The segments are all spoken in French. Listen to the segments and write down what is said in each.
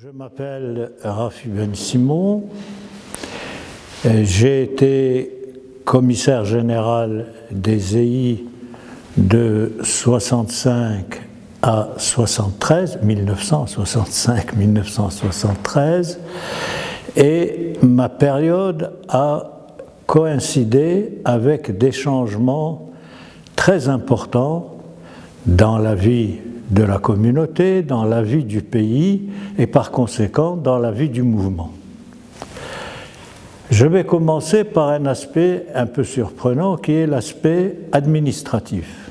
Je m'appelle Rafi Ben Simon, j'ai été commissaire général des EI de 65 à 73, 1965-1973, et ma période a coïncidé avec des changements très importants dans la vie de la communauté, dans la vie du pays et par conséquent dans la vie du mouvement. Je vais commencer par un aspect un peu surprenant qui est l'aspect administratif.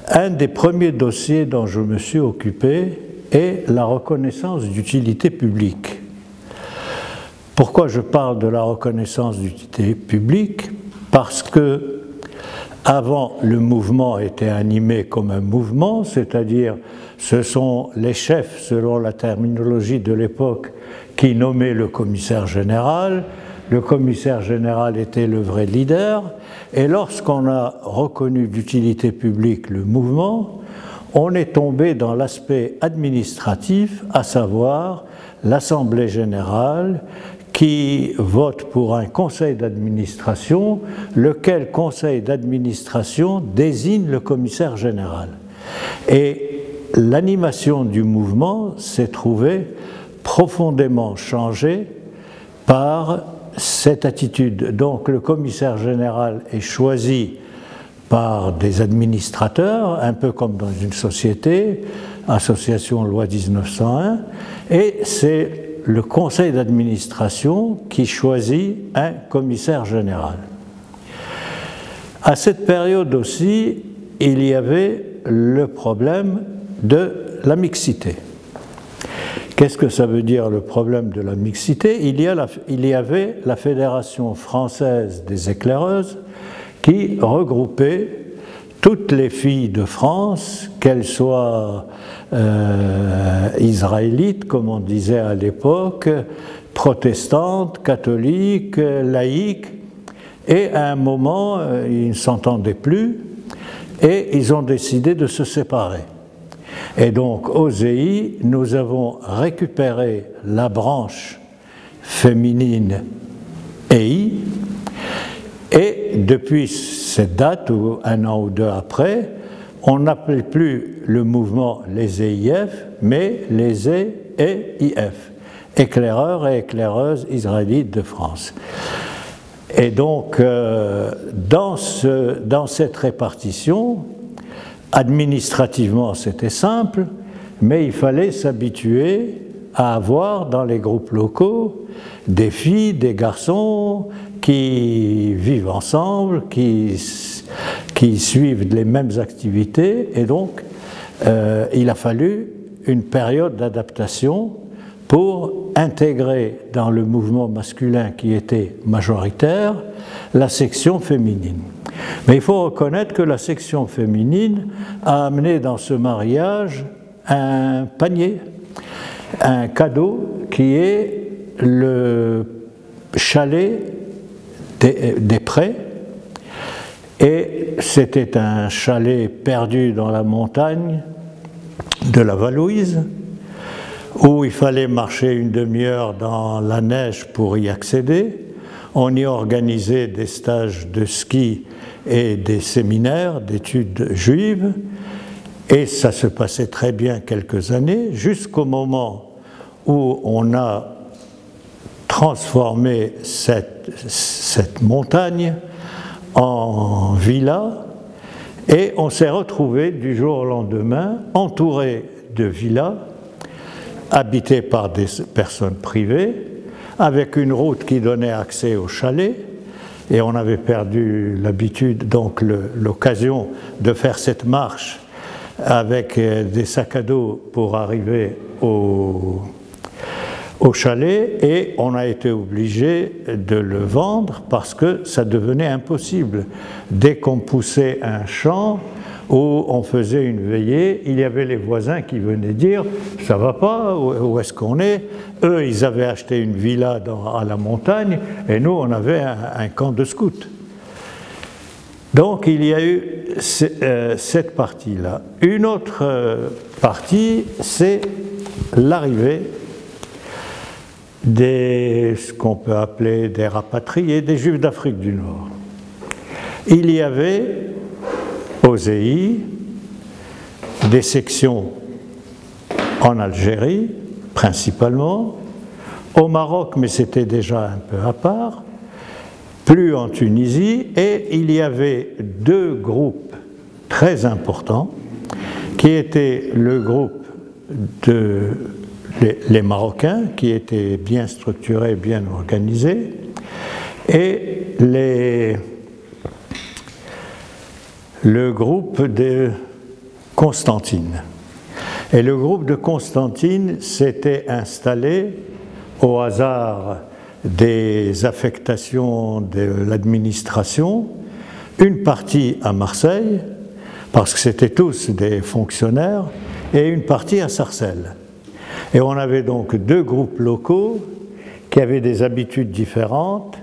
Un des premiers dossiers dont je me suis occupé est la reconnaissance d'utilité publique. Pourquoi je parle de la reconnaissance d'utilité publique? Parce que avant, le mouvement était animé comme un mouvement, c'est-à-dire ce sont les chefs, selon la terminologie de l'époque, qui nommaient le commissaire général. Le commissaire général était le vrai leader, et lorsqu'on a reconnu d'utilité publique le mouvement, on est tombé dans l'aspect administratif, à savoir l'Assemblée générale, qui vote pour un conseil d'administration, lequel conseil d'administration désigne le commissaire général. Et l'animation du mouvement s'est trouvée profondément changée par cette attitude. Donc le commissaire général est choisi par des administrateurs, un peu comme dans une société, association loi 1901, et c'est le conseil d'administration qui choisit un commissaire général. À cette période aussi, il y avait le problème de la mixité. Qu'est-ce que ça veut dire le problème de la mixité? Il y avait la Fédération française des éclaireuses qui regroupait toutes les filles de France, qu'elles soient israélites, comme on disait à l'époque, protestantes, catholiques, laïques, et à un moment, ils ne s'entendaient plus, et ils ont décidé de se séparer. Et donc, aux EI, nous avons récupéré la branche féminine EI, et depuis cette date, ou un an ou deux après, on n'appelait plus le mouvement les EIF, mais les EIF, éclaireurs et éclaireuses israélites de France. Et donc, dans cette répartition, administrativement c'était simple, mais il fallait s'habituer à avoir dans les groupes locaux des filles, des garçons qui vivent ensemble, qui suivent les mêmes activités, et donc il a fallu une période d'adaptation pour intégrer dans le mouvement masculin qui était majoritaire la section féminine. Mais il faut reconnaître que la section féminine a amené dans ce mariage un panier, un cadeau qui est le chalet des Prés. Et c'était un chalet perdu dans la montagne de la Valouise, où il fallait marcher une demi-heure dans la neige pour y accéder. On y organisait des stages de ski et des séminaires d'études juives, et ça se passait très bien quelques années, jusqu'au moment où on a transformé cette montagne en villa, et on s'est retrouvé du jour au lendemain entouré de villas habitées par des personnes privées, avec une route qui donnait accès au chalet, et on avait perdu l'habitude, donc l'occasion de faire cette marche avec des sacs à dos pour arriver au chalet, et on a été obligé de le vendre parce que ça devenait impossible. Dès qu'on poussait un champ où on faisait une veillée, il y avait les voisins qui venaient dire « ça va pas, où est-ce qu'on est ?» Eux, ils avaient acheté une villa à la montagne, et nous, on avait un camp de scouts. Donc il y a eu cette partie-là. Une autre partie, c'est l'arrivée ce qu'on peut appeler des rapatriés, des Juifs d'Afrique du Nord. Il y avait aux EI des sections en Algérie, principalement, au Maroc, mais c'était déjà un peu à part, plus en Tunisie, et il y avait deux groupes très importants, qui étaient le groupe les Marocains, qui étaient bien structurés, bien organisés, et le groupe de Constantine. Et le groupe de Constantine s'était installé au hasard des affectations de l'administration, une partie à Marseille, parce que c'était tous des fonctionnaires, et une partie à Sarcelles. Et on avait donc deux groupes locaux qui avaient des habitudes différentes,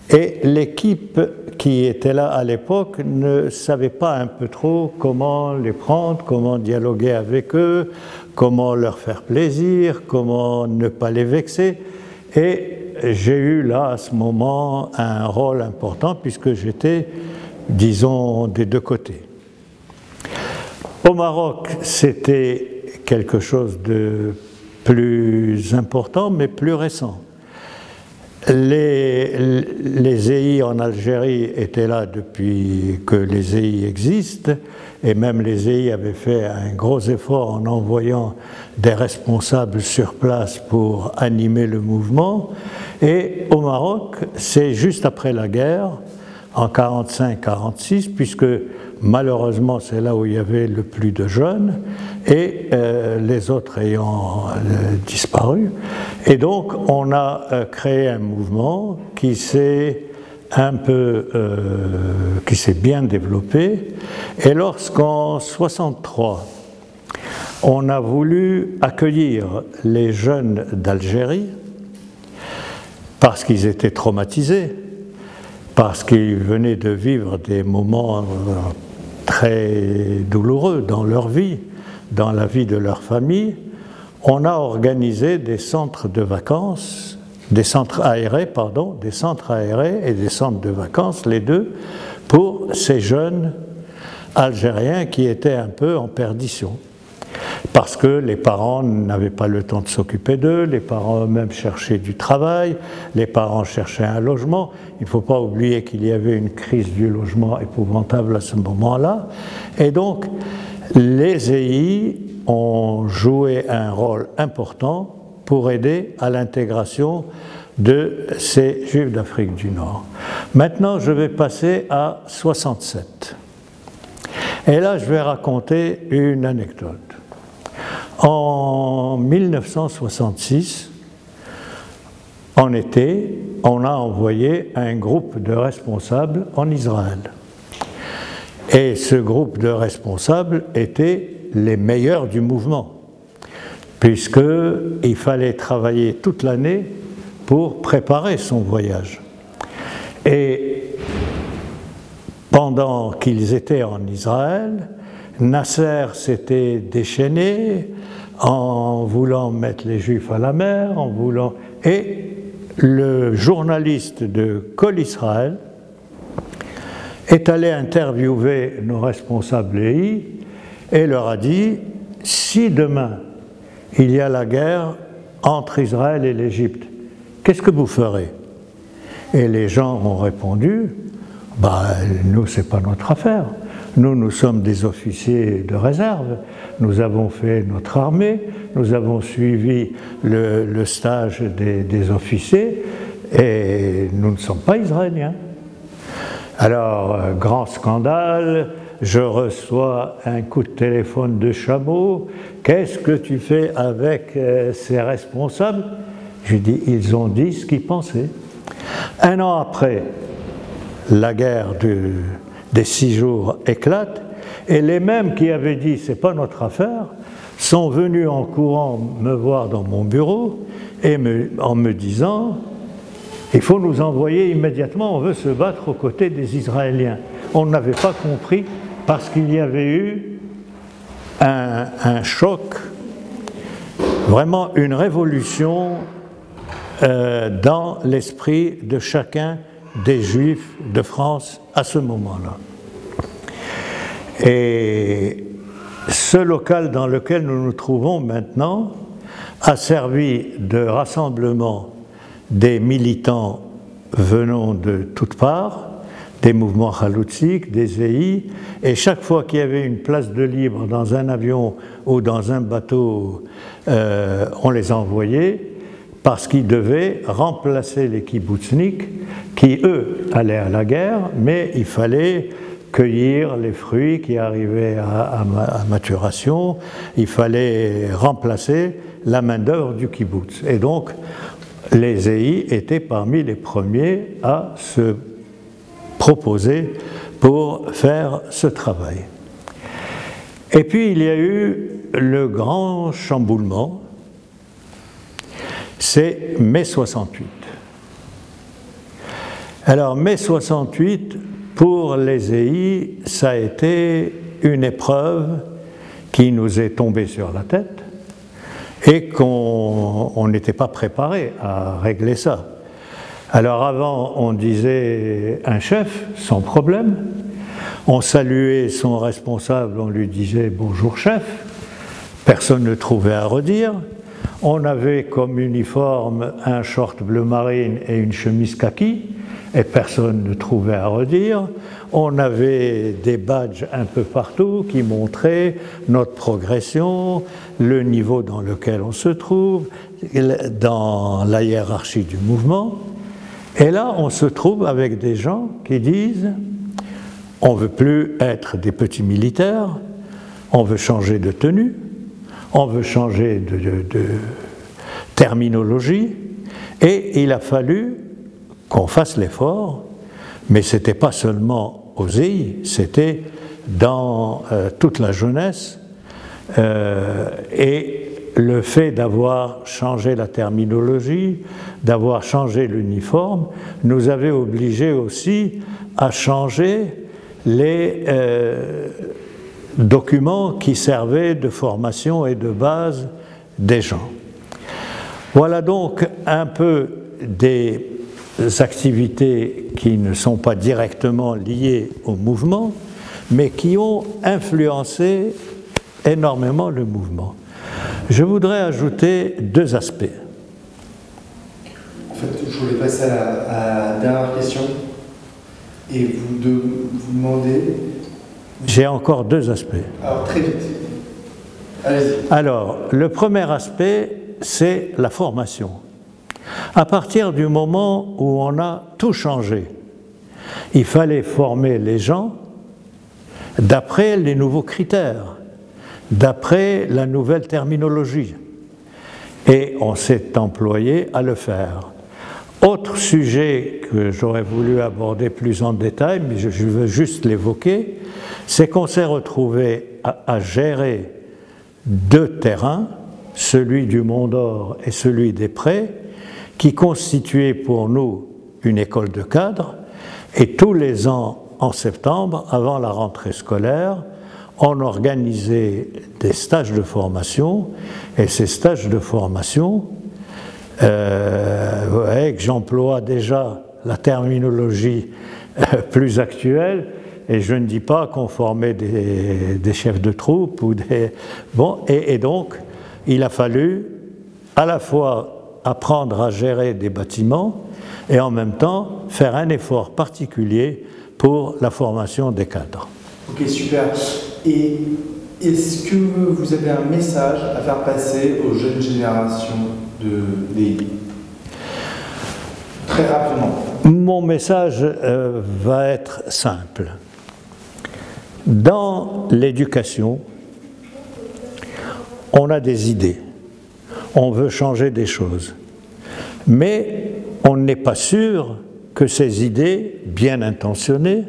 et l'équipe qui était là à l'époque ne savait pas un peu trop comment les prendre, comment dialoguer avec eux, comment leur faire plaisir, comment ne pas les vexer. Et j'ai eu là, à ce moment, un rôle important puisque j'étais, disons, des deux côtés. Au Maroc, c'était quelque chose de plus important, mais plus récent. Les EI en Algérie étaient là depuis que les EI existent, et même les EI avaient fait un gros effort en envoyant des responsables sur place pour animer le mouvement. Et au Maroc, c'est juste après la guerre, en 1945-1946, puisque malheureusement c'est là où il y avait le plus de jeunes, et les autres ayant disparu. Et donc on a créé un mouvement qui s'est bien développé. Et lorsqu'en 1963, on a voulu accueillir les jeunes d'Algérie, parce qu'ils étaient traumatisés, parce qu'ils venaient de vivre des moments très douloureux dans leur vie, dans la vie de leur famille, on a organisé des centres de vacances, des centres aérés et des centres de vacances, les deux, pour ces jeunes Algériens qui étaient un peu en perdition. Parce que les parents n'avaient pas le temps de s'occuper d'eux, les parents eux-mêmes cherchaient du travail, les parents cherchaient un logement. Il ne faut pas oublier qu'il y avait une crise du logement épouvantable à ce moment-là. Et donc, les EI ont joué un rôle important pour aider à l'intégration de ces Juifs d'Afrique du Nord. Maintenant, je vais passer à 67. Et là, je vais raconter une anecdote. En 1966, en été, on a envoyé un groupe de responsables en Israël. Et ce groupe de responsables était les meilleurs du mouvement, puisqu'il fallait travailler toute l'année pour préparer son voyage. Et pendant qu'ils étaient en Israël, Nasser s'était déchaîné en voulant mettre les Juifs à la mer, et le journaliste de Kol Israël est allé interviewer nos responsables EI et leur a dit: si demain il y a la guerre entre Israël et l'Égypte, qu'est-ce que vous ferez? Et les gens ont répondu: nous, c'est pas notre affaire. Nous sommes des officiers de réserve, nous avons fait notre armée, nous avons suivi le stage des officiers, et nous ne sommes pas israéliens. Alors, grand scandale, je reçois un coup de téléphone de Chameau: qu'est-ce que tu fais avec ces responsables? Je dis: ils ont dit ce qu'ils pensaient. Un an après, la guerre des 6 jours éclate, et les mêmes qui avaient dit c'est pas notre affaire sont venus en courant me voir dans mon bureau et en me disant: il faut nous envoyer immédiatement, on veut se battre aux côtés des Israéliens. On n'avait pas compris parce qu'il y avait eu un choc vraiment une révolution dans l'esprit de chacun des Juifs de France à ce moment-là. Et ce local dans lequel nous nous trouvons maintenant a servi de rassemblement des militants venant de toutes parts, des mouvements chaloutsiques, des EI, et chaque fois qu'il y avait une place de libre dans un avion ou dans un bateau, on les envoyait parce qu'ils devaient remplacer les kibbutzniks qui, eux, allaient à la guerre, mais il fallait cueillir les fruits qui arrivaient à maturation, il fallait remplacer la main-d'œuvre du kibbutz. Et donc, les EI étaient parmi les premiers à se proposer pour faire ce travail. Et puis il y a eu le grand chamboulement, c'est mai 68. Alors mai 68, pour les EI, ça a été une épreuve qui nous est tombée sur la tête et qu'on n'était pas préparé à régler ça. Alors avant, on disait un chef, sans problème. On saluait son responsable, on lui disait « bonjour chef ». Personne ne trouvait à redire. On avait comme uniforme un short bleu marine et une chemise kaki, et personne ne trouvait à redire. On avait des badges un peu partout qui montraient notre progression, le niveau dans lequel on se trouve, dans la hiérarchie du mouvement. Et là, on se trouve avec des gens qui disent « on ne veut plus être des petits militaires, on veut changer de tenue, on veut changer de terminologie ». Et il a fallu qu'on fasse l'effort, mais ce n'était pas seulement aux EI, c'était dans toute la jeunesse. Et le fait d'avoir changé la terminologie, d'avoir changé l'uniforme, nous avait obligés aussi à changer les documents qui servaient de formation et de base des gens. Voilà donc un peu des activités qui ne sont pas directement liées au mouvement, mais qui ont influencé énormément le mouvement. Je voudrais ajouter deux aspects. En fait, je voulais passer à la dernière question et vous demander... J'ai encore deux aspects. Alors, très vite. Allez-y. Alors, le premier aspect, c'est la formation. À partir du moment où on a tout changé, il fallait former les gens d'après les nouveaux critères, d'après la nouvelle terminologie. Et on s'est employé à le faire. Autre sujet que j'aurais voulu aborder plus en détail, mais je veux juste l'évoquer, c'est qu'on s'est retrouvé à gérer deux terrains, celui du Mont d'Or et celui des Prés, qui constituaient pour nous une école de cadres, et tous les ans, en septembre, avant la rentrée scolaire, on organisait des stages de formation, et ces stages de formation, vous voyez que j'emploie déjà la terminologie plus actuelle, et je ne dis pas qu'on formait des chefs de troupe ou des... Bon, et donc, il a fallu à la fois apprendre à gérer des bâtiments et en même temps faire un effort particulier pour la formation des cadres. Ok, super. Et est-ce que vous avez un message à faire passer aux jeunes générations des... Très rapidement. Mon message va être simple. Dans l'éducation, on a des idées, on veut changer des choses, mais on n'est pas sûr que ces idées, bien intentionnées,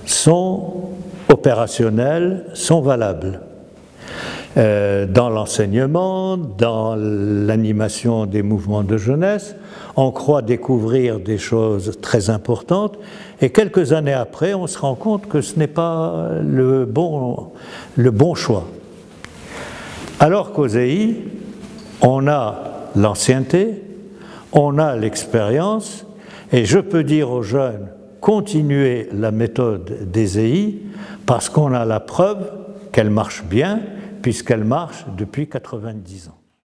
sont opérationnelles, sont valables. Dans l'enseignement, dans l'animation des mouvements de jeunesse, on croit découvrir des choses très importantes et quelques années après, on se rend compte que ce n'est pas le bon choix. Alors qu'aux EI, On a l'ancienneté, on a l'expérience, et je peux dire aux jeunes, continuez la méthode d'ESEI parce qu'on a la preuve qu'elle marche bien, puisqu'elle marche depuis 90 ans.